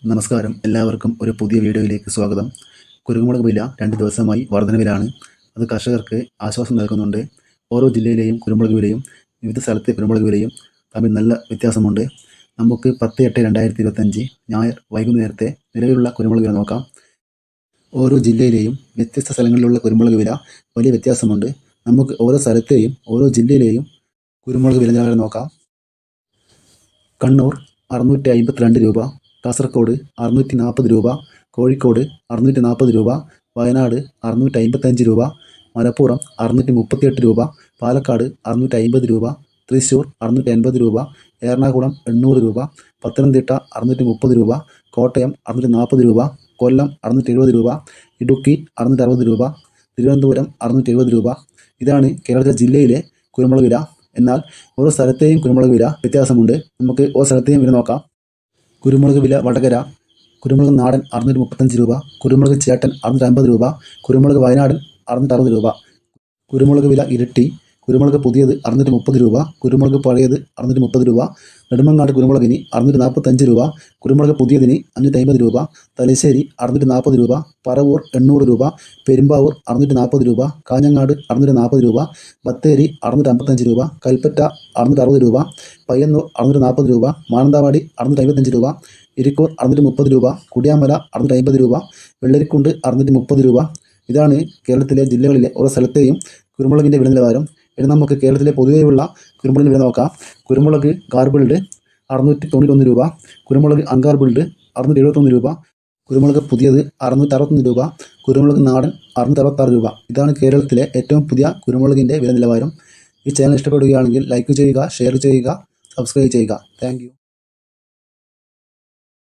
നമസ്കാരം, എല്ലാവർക്കും ഒരു പുതിയ വീഡിയോയിലേക്ക് സ്വാഗതം. കുരുമുളക് വില 2 ദിവസമായി വർധനവിലാണ്. അത് കർഷകർക്ക് ആശ്വാസം നൽകുന്നുണ്ട്. ഓരോ ജില്ലയിലെയും കുരുമുളക് വിലയും വിവിധ സ്ഥലത്തെ കുരുമുളക് വിലയും തമ്മിൽ നല്ല വ്യത്യാസമുണ്ട്. നമുക്ക് 10/8/2025 ഞായർ വൈകുന്നേരത്തെ നിലവിലുള്ള കുരുമുളക് വില നോക്കാം. ഓരോ ജില്ലയിലെയും വ്യത്യസ്ത സ്ഥലങ്ങളിലുള്ള കുരുമുളക് വില വലിയ വ്യത്യാസമുണ്ട്. നമുക്ക് ഓരോ സ്ഥലത്തെയും ഓരോ ജില്ലയിലെയും കുരുമുളക് വില നിലവാരം നോക്കാം. കണ്ണൂർ 652 രൂപ, കാസർഗോഡ് 640 രൂപ, കോഴിക്കോട് 640 രൂപ, വയനാട് 655 രൂപ, മലപ്പുറം 638 രൂപ, പാലക്കാട് 650 രൂപ, തൃശ്ശൂർ 680 രൂപ, എറണാകുളം 800 രൂപ, പത്തനംതിട്ട 630 രൂപ, കോട്ടയം 640 രൂപ, കൊല്ലം 670 രൂപ, ഇടുക്കി 660 രൂപ, തിരുവനന്തപുരം 670 രൂപ. ഇതാണ് കേരളത്തിലെ ജില്ലയിലെ കുരുമുളക് വില. എന്നാൽ ഓരോ സ്ഥലത്തെയും കുരുമുളക് വില വ്യത്യാസമുണ്ട്. നമുക്ക് ഓരോ സ്ഥലത്തെയും വില നോക്കാം. കുരുമുളക് വില വടകര: കുരുമുളക് നാടൻ 635 രൂപ, കുരുമുളക് ചേട്ടൻ 650 രൂപ, കുരുമുളക് വയനാടൻ 660 രൂപ. കുരുമുളക് വില ഇരട്ടി: കുരുമുളക് പുതിയത് 630 രൂപ, കുരുമുളക് പഴയത് 630 രൂപ. നെടുമങ്ങാട് കുരുമുളകിന് 645 രൂപ, കുരുമുളക് പുതിയതിന് 550 രൂപ. തലശ്ശേരി 640 രൂപ, പറവൂർ 800 രൂപ, പെരുമ്പാവൂർ 640 രൂപ, കാഞ്ഞങ്ങാട് 640 രൂപ, ബത്തേരി 655 രൂപ, കൽപ്പറ്റ 660 രൂപ, പയ്യന്നൂർ 640 രൂപ, മാനന്തവാടി 655 രൂപ, ഇരിക്കൂർ 630 രൂപ, കുടിയാമല 650 രൂപ, വെള്ളരിക്കുണ്ട് 630 രൂപ. ഇതാണ് കേരളത്തിലെ ജില്ലകളിലെ ഓരോ സ്ഥലത്തെയും കുരുമുളകിൻ്റെ വില നിലവാരം. ഇനി നമുക്ക് കേരളത്തിലെ പൊതുവെയുള്ള കുരുമുളകിന് വില നോക്കാം. കുരുമുളക് ഗാർബിൾഡ് 691 രൂപ, കുരുമുളക് അൺഗാർബിൾഡ് 671 രൂപ, കുരുമുളക് പുതിയത് 661 രൂപ, കുരുമുളക് നാടൻ 666 രൂപ. ഇതാണ് കേരളത്തിലെ ഏറ്റവും പുതിയ കുരുമുളകിൻ്റെ വില നിലവാരം. ഈ ചാനൽ ഇഷ്ടപ്പെടുകയാണെങ്കിൽ ലൈക്ക് ചെയ്യുക, ഷെയർ ചെയ്യുക, സബ്സ്ക്രൈബ് ചെയ്യുക. Thank you.